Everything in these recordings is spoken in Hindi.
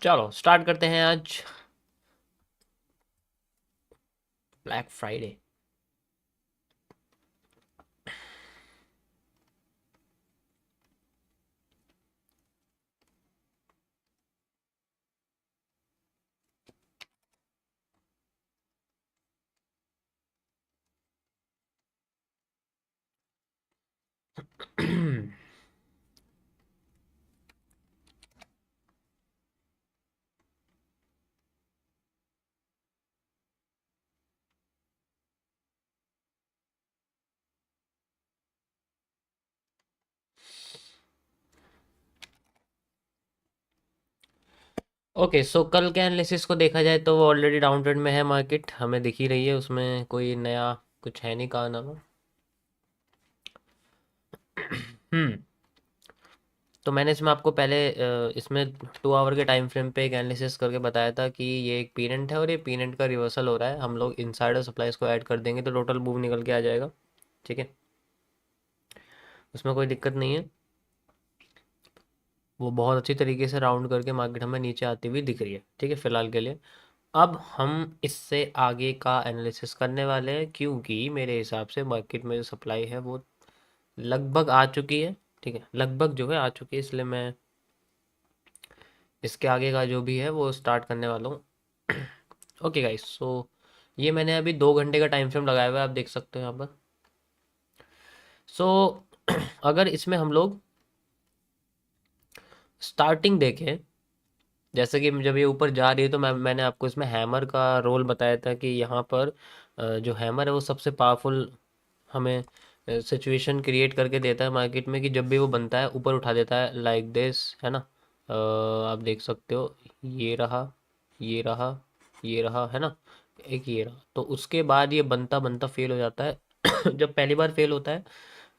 चलो स्टार्ट करते हैं आज ब्लैक फ्राइडे। ओके, सो कल के एनालिसिस को देखा जाए तो वो ऑलरेडी डाउन ट्रेंड में है। मार्केट हमें दिख ही रही है, उसमें कोई नया कुछ है नहीं कहा ना। हम्म। तो मैंने इसमें आपको पहले इसमें 2 आवर के टाइम फ्रेम पे एक एनालिसिस करके बताया था कि ये एक पीनेंट है और ये पीनेंट का रिवर्सल हो रहा है। हम लोग इनसाइडर सप्लाईज को ऐड कर देंगे तो टोटल मूव निकल के आ जाएगा। ठीक है, उसमें कोई दिक्कत नहीं है। वो बहुत अच्छी तरीके से राउंड करके मार्केट हमें नीचे आती हुई दिख रही है। ठीक है, फिलहाल के लिए अब हम इससे आगे का एनालिसिस करने वाले हैं, क्योंकि मेरे हिसाब से मार्केट में जो सप्लाई है वो लगभग आ चुकी है। ठीक है, लगभग जो है आ चुकी है, इसलिए मैं इसके आगे का जो भी है वो स्टार्ट करने वाला हूँ। ओके गाइस, सो ये मैंने अभी 2 घंटे का टाइम फ्रेम लगाया हुआ है, आप देख सकते हो यहाँ पर। सो अगर इसमें हम लोग स्टार्टिंग देखें, जैसे कि जब ये ऊपर जा रही है तो मैंने आपको इसमें हैमर का रोल बताया था कि यहाँ पर जो हैमर है वो सबसे पावरफुल हमें सिचुएशन क्रिएट करके देता है मार्केट में, कि जब भी वो बनता है ऊपर उठा देता है लाइक दिस, है ना। आप देख सकते हो, ये रहा, ये रहा, ये रहा, है ना। एक ये रहा, तो उसके बाद ये बनता बनता फेल हो जाता है। जब पहली बार फेल होता है,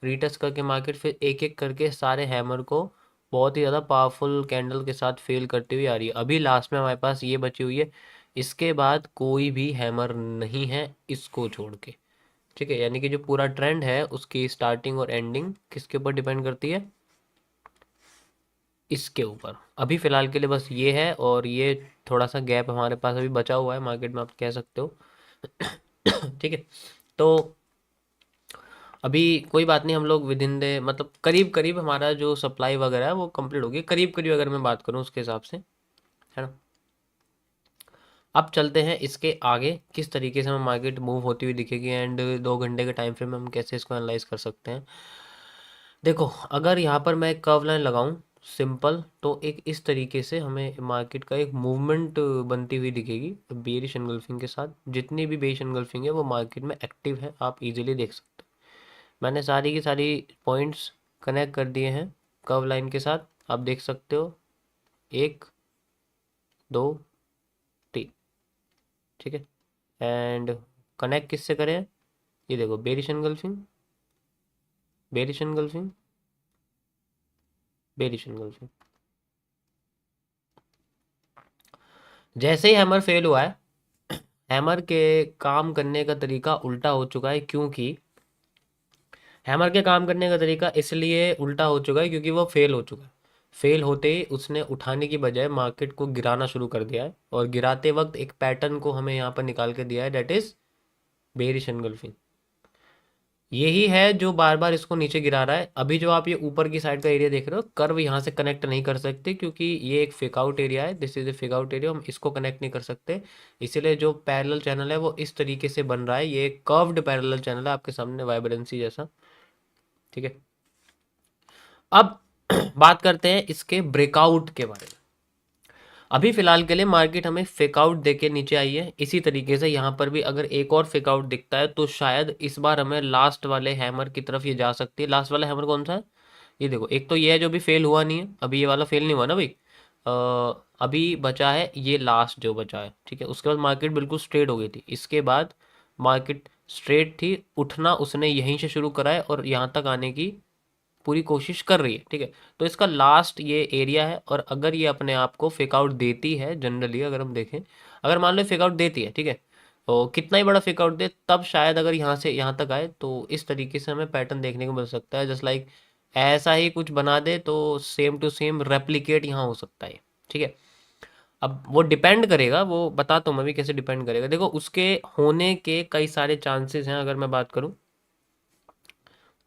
रीटेस्ट करके मार्केट फिर एक एक करके सारे हैमर को बहुत ही ज़्यादा पावरफुल कैंडल के साथ फेल करती हुई आ रही है। अभी लास्ट में हमारे पास ये बची हुई है, इसके बाद कोई भी हैमर नहीं है इसको छोड़ के। ठीक है, यानी कि जो पूरा ट्रेंड है उसकी स्टार्टिंग और एंडिंग किसके ऊपर डिपेंड करती है, इसके ऊपर। अभी फिलहाल के लिए बस ये है, और ये थोड़ा सा गैप हमारे पास अभी बचा हुआ है मार्केट में, आप कह सकते हो। ठीक है, तो अभी कोई बात नहीं, हम लोग विद इन द मतलब करीब करीब हमारा जो सप्लाई वगैरह है वो कंप्लीट होगी, करीब करीब अगर मैं बात करूँ उसके हिसाब से, है ना। अब चलते हैं इसके आगे, किस तरीके से हमें मार्केट मूव होती हुई दिखेगी एंड 2 घंटे के टाइम फ्रेम में हम कैसे इसको एनालाइज कर सकते हैं। देखो, अगर यहाँ पर मैं एक कर्व लाइन लगाऊं सिंपल, तो एक इस तरीके से हमें मार्केट का एक मूवमेंट बनती हुई दिखेगी बेरिश एंगल्फिंग के साथ। जितनी भी बेरिश एंगल्फिंग है वो मार्केट में एक्टिव है, आप इजीली देख सकते हो। मैंने सारी की सारी पॉइंट्स कनेक्ट कर दिए हैं कर्व लाइन के साथ, आप देख सकते हो। 1, 2, 3। ठीक है, एंड कनेक्ट किससे करें, ये देखो, bearish engulfing, bearish engulfing, bearish engulfing. जैसे ही हैमर फेल हुआ है, हैमर के काम करने का तरीका उल्टा हो चुका है, क्योंकि हैमर के काम करने का तरीका इसलिए उल्टा हो चुका है क्योंकि वो फेल हो चुका है। फेल होते ही उसने उठाने की बजाय मार्केट को गिराना शुरू कर दिया है, और गिराते वक्त एक पैटर्न को हमें यहाँ पर निकाल के दिया है, दैट इज बेरिश एंगल्फिंग। यही है जो बार बार इसको नीचे गिरा रहा है। अभी जो आप ये ऊपर की साइड का एरिया देख रहे हो, कर्व यहाँ से कनेक्ट नहीं कर सकते क्योंकि ये एक फेक आउट एरिया है, this is a fake out area, हम इसको कनेक्ट नहीं कर सकते। इसीलिए जो पैरेलल चैनल है वो इस तरीके से बन रहा है, ये कर्व्ड पैरेलल चैनल है आपके सामने, वाइब्रेंसी जैसा। ठीक है, अब बात करते हैं इसके ब्रेकआउट के बारे में। अभी फिलहाल के लिए मार्केट हमें फेक आउट देके नीचे आई है, इसी तरीके से यहाँ पर भी अगर एक और फेक आउट दिखता है तो शायद इस बार हमें लास्ट वाले हैमर की तरफ ये जा सकती है। लास्ट वाला हैमर कौन सा है, ये देखो, एक तो ये है जो भी फेल हुआ नहीं है, अभी ये वाला फेल नहीं हुआ ना भाई। अभी बचा है ये लास्ट जो बचा है। ठीक है, उसके बाद मार्केट बिल्कुल स्ट्रेट हो गई थी, इसके बाद मार्केट स्ट्रेट थी, उठना उसने यहीं से शुरू करा है और यहाँ तक आने की पूरी कोशिश कर रही है। ठीक है, तो इसका लास्ट ये एरिया है, और अगर ये अपने आप को फेक आउट देती है, जनरली अगर हम देखें, अगर मान लो फेक आउट देती है, ठीक है, और कितना ही बड़ा फेक आउट दे तब शायद अगर यहाँ से यहाँ तक आए तो इस तरीके से हमें पैटर्न देखने को मिल सकता है, जस्ट लाइक ऐसा ही कुछ बना दे तो सेम टू सेम रेप्लिकेट यहाँ हो सकता है। ठीक है, अब वो डिपेंड करेगा, वो बताता हूँ मैं भी कैसे डिपेंड करेगा। देखो उसके होने के कई सारे चांसेस हैं, अगर मैं बात करूँ,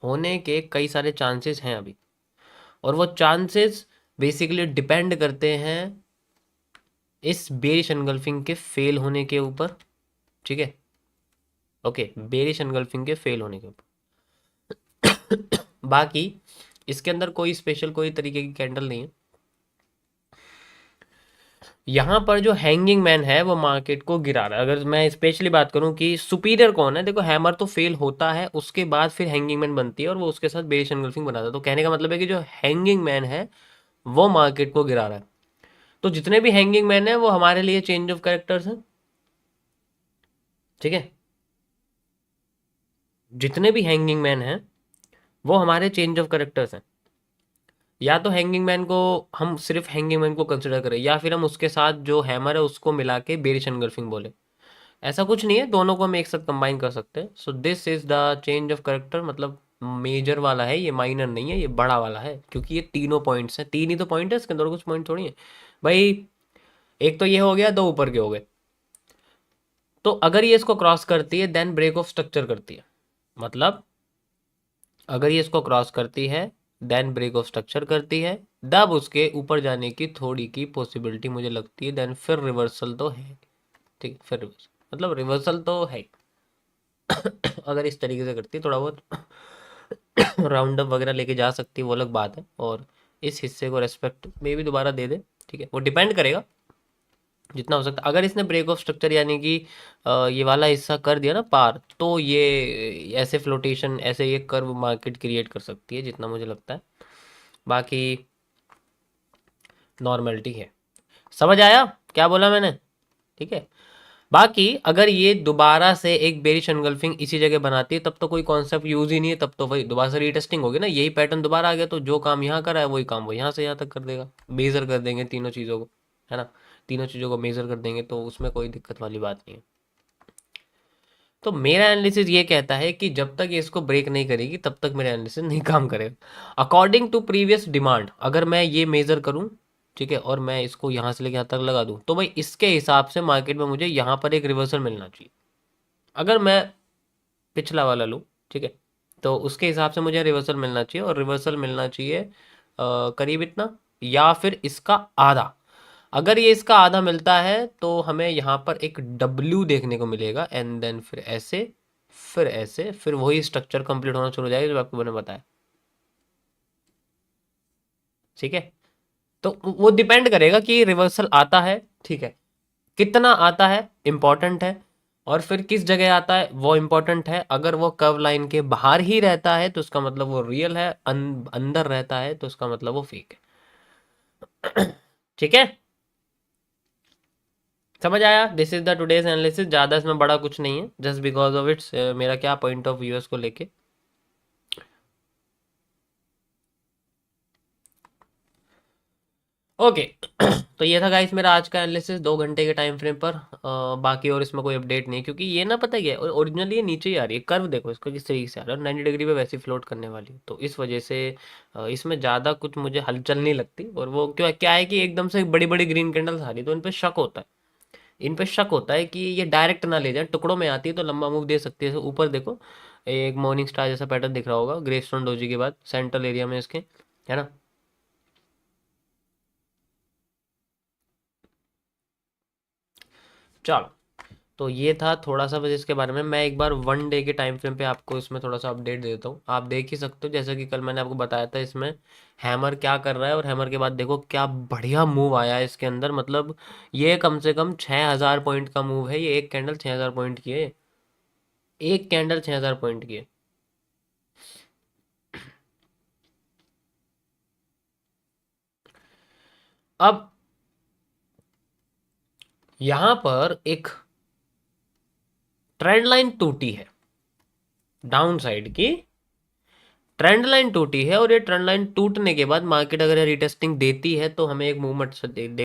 होने के कई सारे चांसेस हैं अभी, और वो चांसेस बेसिकली डिपेंड करते हैं इस बेरिश एनगल्फिंग के फेल होने के ऊपर। ठीक है, ओके, बेरिश एनगल्फिंग के फेल होने के ऊपर। बाकी इसके अंदर कोई स्पेशल कोई तरीके की कैंडल नहीं है। यहाँ पर जो हैंगिंग मैन है वो मार्केट को गिरा रहा है। अगर मैं स्पेशली बात करूँ कि सुपीरियर कौन है, देखो हैमर तो फेल होता है, उसके बाद फिर हैंगिंग मैन बनती है और वो उसके साथ बेरिश एनगल्फिंग बनाता है। तो कहने का मतलब है कि जो हैंगिंग मैन है वो मार्केट को गिरा रहा है। तो जितने भी हैंगिंग मैन है वो हमारे लिए चेंज ऑफ कैरेक्टर्स हैं। ठीक है, जितने भी हैंगिंग मैन हैं वो हमारे चेंज ऑफ कैरेक्टर्स हैं। या तो हैंगिंग मैन को हम सिर्फ हैंगिंग मैन को कंसिडर करें, या फिर हम उसके साथ जो हैमर है उसको मिला के बेरिश एनगल्फिंग बोले। ऐसा कुछ नहीं है, दोनों को हम एक साथ कंबाइन कर सकते हैं। So this is the change of character, मतलब मेजर वाला है ये, माइनर नहीं है, ये बड़ा वाला है, क्योंकि ये तीनों पॉइंट्स हैं, तीन ही तो पॉइंट है इसके अंदर, कुछ पॉइंट थोड़ी है भाई। एक तो ये हो गया, दो ऊपर के हो गए। तो अगर ये इसको क्रॉस करती है देन ब्रेक ऑफ स्ट्रक्चर करती है, मतलब अगर ये इसको क्रॉस करती है देन ब्रेक ऑफ स्ट्रक्चर करती है, तब उसके ऊपर जाने की थोड़ी की पॉसिबिलिटी मुझे लगती है, देन फिर रिवर्सल तो है। ठीक है, फिर रिवर्सल मतलब रिवर्सल तो है। अगर इस तरीके से करती है, थोड़ा बहुत राउंड अप वगैरह लेके जा सकती है, वो अलग बात है, और इस हिस्से को रेस्पेक्ट में भी दोबारा दे दे। ठीक है, वो डिपेंड करेगा जितना हो सकता है। अगर इसने ब्रेक ऑफ स्ट्रक्चर यानी कि ये वाला हिस्सा कर दिया ना पार, तो ये ऐसे फ्लोटेशन, ऐसे ये कर्व मार्केट क्रिएट कर सकती है जितना मुझे लगता है। बाकी नॉर्मलिटी है। समझ आया क्या बोला मैंने? ठीक है, बाकी अगर ये दोबारा से एक बेरिश एनगल्फिंग इसी जगह बनाती है तब तो कोई कॉन्सेप्ट यूज ही नहीं है, तब तो वही दोबारा से रीटेस्टिंग होगी ना, यही पैटर्न दोबारा आ गया तो जो काम यहाँ करा है वही काम वो यहाँ से यहाँ तक कर देगा। मेजर कर देंगे तीनों चीज़ों को, है ना, तीनों चीज़ों को मेजर कर देंगे तो उसमें कोई दिक्कत वाली बात नहीं है। तो मेरा एनालिसिस ये कहता है कि जब तक ये इसको ब्रेक नहीं करेगी तब तक मेरा एनालिसिस नहीं काम करेगा। अकॉर्डिंग टू प्रीवियस डिमांड अगर मैं ये मेजर करूं, ठीक है, और मैं इसको यहाँ से लेके यहाँ तक लगा दूं, तो भाई इसके हिसाब से मार्केट में मुझे यहाँ पर एक रिवर्सल मिलना चाहिए। अगर मैं पिछला वाला लूँ, ठीक है, तो उसके हिसाब से मुझे रिवर्सल मिलना चाहिए, और रिवर्सल मिलना चाहिए करीब इतना, या फिर इसका आधा। अगर ये इसका आधा मिलता है तो हमें यहाँ पर एक डब्ल्यू देखने को मिलेगा, एंड देन फिर ऐसे, फिर ऐसे, फिर वही स्ट्रक्चर कंप्लीट होना शुरू हो जाएगा जो आपको मैंने बताया। ठीक है, तो वो डिपेंड करेगा कि रिवर्सल आता है, ठीक है, कितना आता है इम्पॉर्टेंट है, और फिर किस जगह आता है वो इम्पॉर्टेंट है। अगर वो कर्व लाइन के बाहर ही रहता है तो उसका मतलब वो रियल है, अंदर रहता है तो उसका मतलब वो फेक है। ठीक है, समझ आया? This is the today's analysis. ज़्यादा इसमें बड़ा कुछ नहीं है, जस्ट बिकॉज ऑफ इट्स मेरा क्या पॉइंट ऑफ व्यू है इसको लेके। ओके। तो ये था गाइस मेरा आज का एनालिसिस 2 घंटे के टाइम फ्रेम पर। बाकी और इसमें कोई अपडेट नहीं है, क्योंकि ये ना पता ही है ओरिजिनली ये नीचे ही आ रही है, कर्व देखो इसको किस तरीके से आ रहा है, 90 डिग्री पे वैसे फ्लोट करने वाली है, तो इस वजह से इसमें ज़्यादा कुछ मुझे हलचल नहीं लगती। और वो क्यों क्या है कि एकदम से बड़ी बड़ी ग्रीन कैंडल्स आ रही है तो इन पर शक होता है, इन पे शक होता है कि ये डायरेक्ट ना ले जाए, टुकड़ों में आती है तो लंबा मूव दे सकती है। ऊपर देखो एक मॉर्निंग स्टार जैसा पैटर्न दिख रहा होगा ग्रेवस्टोन डोजी के बाद सेंट्रल एरिया में इसके, है ना। चलो, तो ये था थोड़ा सा बस इसके बारे में। मैं एक बार 1 डे के टाइम फ्रेम पे आपको इसमें थोड़ा सा अपडेट दे देता हूँ, आप देख ही सकते हो। जैसा कि कल मैंने आपको बताया था इसमें हैमर क्या कर रहा है, और हैमर के बाद देखो क्या बढ़िया मूव आया है इसके अंदर, मतलब ये कम से कम 6,000 पॉइंट का मूव है, ये एक कैंडल 6,000 पॉइंट की है, एक कैंडल 6,000 पॉइंट की है। अब यहां पर एक ट्रेंड लाइन टूटी है, डाउन साइड की ट्रेंड लाइन टूटी है, और ये ट्रेंड लाइन टूटने के बाद मार्केट अगर रिटेस्टिंग देती है तो हमें एक मूवमेंट